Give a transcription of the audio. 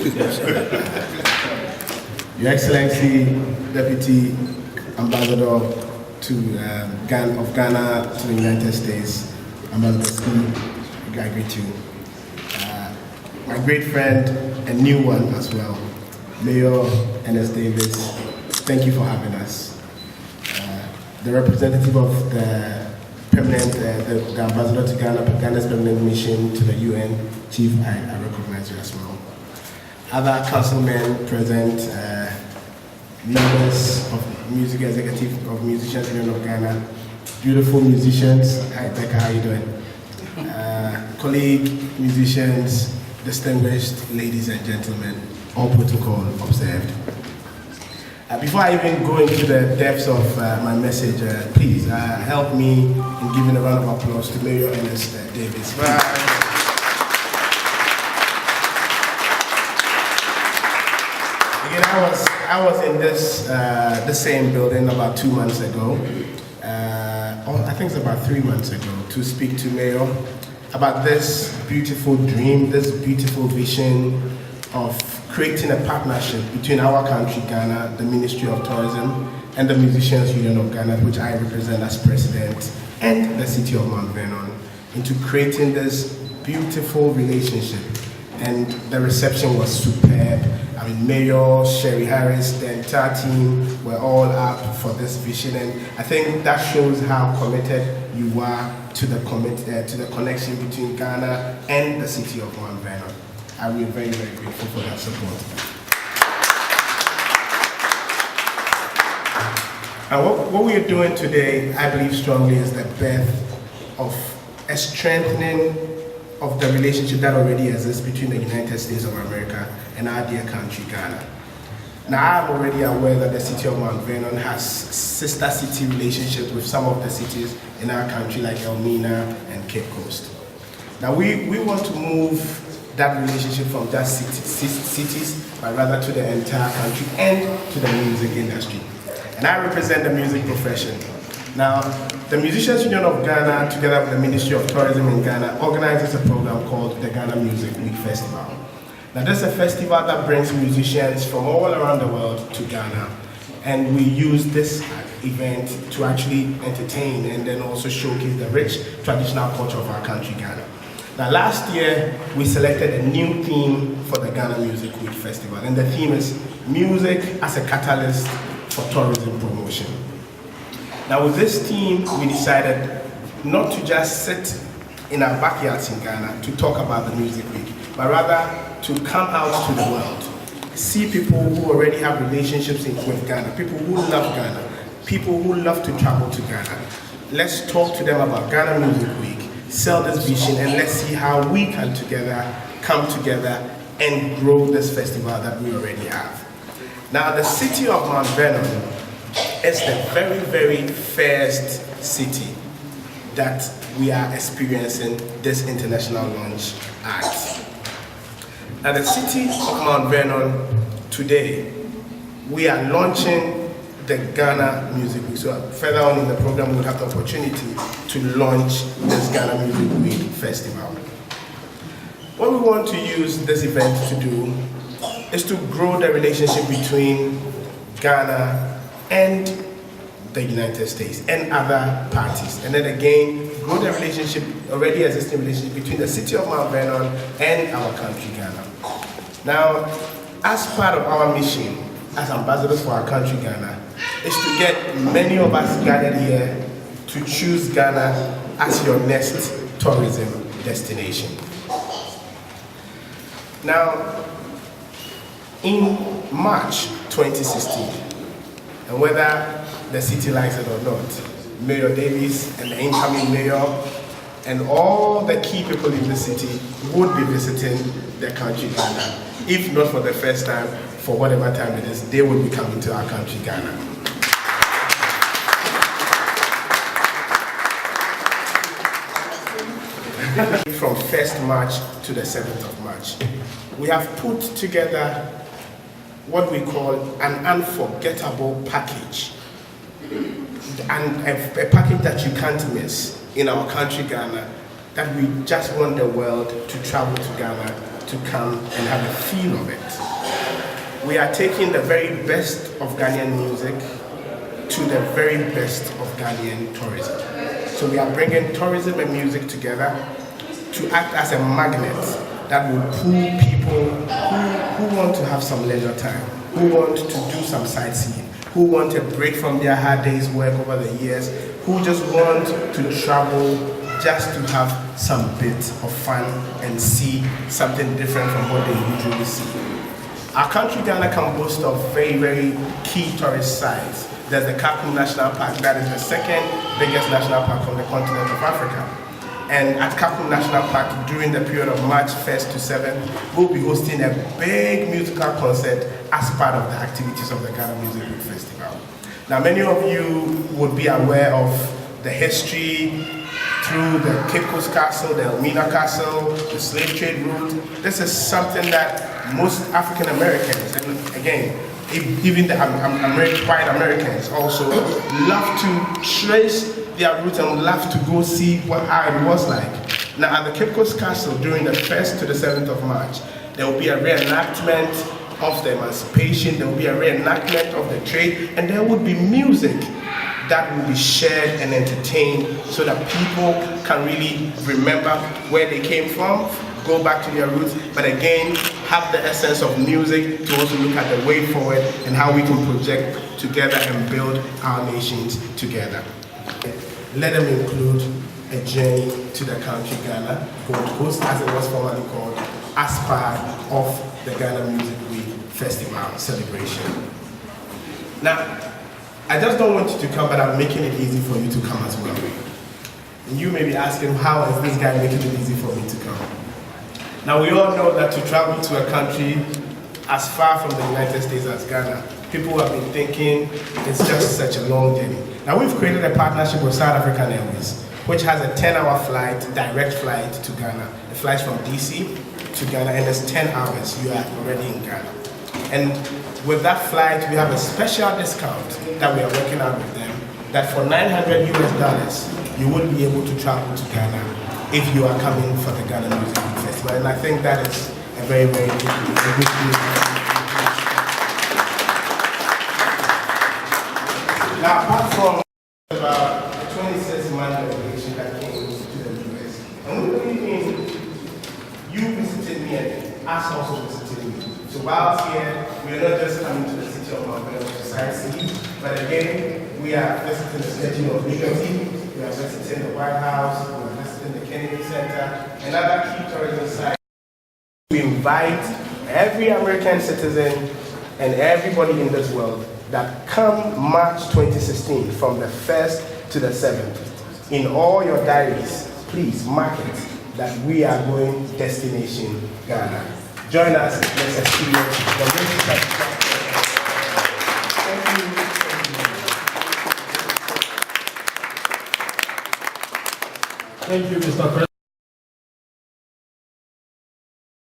Your Excellency, Deputy Ambassador of Ghana to the United States, Ambassador Ski, I greet you. My great friend, a new one as well, Mayor N.S. Davis, thank you for having us. The representative of the permanent, the ambassador to Ghana's permanent mission to the UN, Chief, I recognize you as well. Other councilmen present, members of MUSIGA Executive of Musicians Union of Ghana, beautiful musicians. Hi Becca, how are you doing? Colleague musicians, distinguished ladies and gentlemen, all protocol observed. Before I even go into the depths of my message, please help me in giving a round of applause to Mayor N.S. Davis. Again, I was in the same building about 2 months ago, or I think it's about 3 months ago, to speak to Mayor about this beautiful dream, this beautiful vision of creating a partnership between our country, Ghana, the Ministry of Tourism, and the Musicians Union of Ghana, which I represent as president, and the city of Mount Vernon, into creating this beautiful relationship. And the reception was superb. I mean, Mayor, Sherry Harris, the entire team were all up for this vision, and I think that shows how committed you are to the connection between Ghana and the city of Mount Vernon. And we're very, very grateful for that support. And what we are doing today, I believe strongly, is the birth of a strengthening of the relationship that already exists between the United States of America and our dear country, Ghana. Now, I'm already aware that the city of Mount Vernon has sister city relationships with some of the cities in our country, like Elmina and Cape Coast. Now, we want to move that relationship from just cities, but rather to the entire country and to the music industry. And I represent the music profession. Now, the Musicians Union of Ghana, together with the Ministry of Tourism in Ghana, organizes a program called the Ghana Music Week Festival. Now, this is a festival that brings musicians from all around the world to Ghana, and we use this event to actually entertain and then also showcase the rich traditional culture of our country, Ghana. Now, last year, we selected a new theme for the Ghana Music Week Festival, and the theme is Music as a Catalyst for Tourism Promotion. Now, with this theme, we decided not to just sit in our backyards in Ghana to talk about the Music Week, but rather to come out to the world, see people who already have relationships with Ghana, people who love Ghana, people who love to travel to Ghana. Let's talk to them about Ghana Music Week, sell this vision, and let's see how we can come together and grow this festival that we already have. Now, the city of Mount Vernon is the very, very first city that we are experiencing this international launch at. Now, the city of Mount Vernon today, we are launching the Ghana Music Week. So further on in the program, we'll have the opportunity to launch this Ghana Music Week Festival. What we want to use this event to do is to grow the relationship between Ghana and the United States and other parties. And then again, grow the relationship, already existing relationship between the city of Mount Vernon and our country, Ghana. Now, as part of our mission as ambassadors for our country, Ghana, is to get many of us gathered here to choose Ghana as your next tourism destination. Now, in March 2016, and whether the city likes it or not, Mayor Davis and the incoming mayor and all the key people in the city would be visiting the country, Ghana. If not for the first time, for whatever time it is, they will be coming to our country, Ghana. From 1st March to the 7th of March, we have put together what we call an unforgettable package, and a package that you can't miss in our country, Ghana, that we just want the world to travel to Ghana to come and have a feel of it. We are taking the very best of Ghanaian music to the very best of Ghanaian tourism. So we are bringing tourism and music together to act as a magnet that will pull people who want to have some leisure time, who want to do some sightseeing, who want a break from their hard day's work over the years, who just want to travel just to have some bit of fun and see something different from what they usually see. Our country, Ghana, can boast of very, very key tourist sites. There's the Kufour National Park, that is the second biggest national park on the continent of Africa. And at Kufour National Park, during the period of March 1st to 7th, we'll be hosting a big musical concert as part of the activities of the Ghana Music Week Festival. Now, many of you would be aware of the history through the Cape Coast Castle, the Elmina Castle, the slave trade route. This is something that most African Americans, and again, even the white Americans also love to trace their roots and love to go see how it was like. Now at the Cape Coast Castle during the 1st to the 7th of March, there will be a reenactment of the emancipation, there will be a reenactment of the trade, and there would be music that will be shared and entertained so that people can really remember where they came from, go back to their roots, but again, have the essence of music to also look at the way forward and how we can project together and build our nations together. Let them include a journey to the country Ghana, Gold Coast, as it was formerly called, as part of the Ghana Music Week Festival celebration. Now, I just don't want you to come, but I'm making it easy for you to come as well. And you may be asking, how is this guy making it easy for me to come? Now, we all know that to travel to a country as far from the United States as Ghana, people have been thinking it's just such a long journey. Now, we've created a partnership with South African Airways, which has a 10-hour flight, direct flight to Ghana. It flies from DC to Ghana, and it's 10 hours. You are already in Ghana. And with that flight, we have a special discount that we are working out with them, that for $900 US, you would be able to travel to Ghana if you are coming for the Ghana Music Week Festival. And I think that is a very, very good news. Now, apart from about the 26-month delegation that came to the US, and we really think you visited me and us also visited me. So whilst here, we are not just coming to the city of Mount Vernon to sightsee, but again, we are visiting the Statue of Liberty, we are visiting the White House, we are visiting the Kennedy Center, and other key tourism sites. We invite every American citizen and everybody in this world that come March 2016 from the 1st to the 7th. In all your diaries, please mark it that we are going destination Ghana. Join us, let's experience the music festival. Thank you, Mr. President.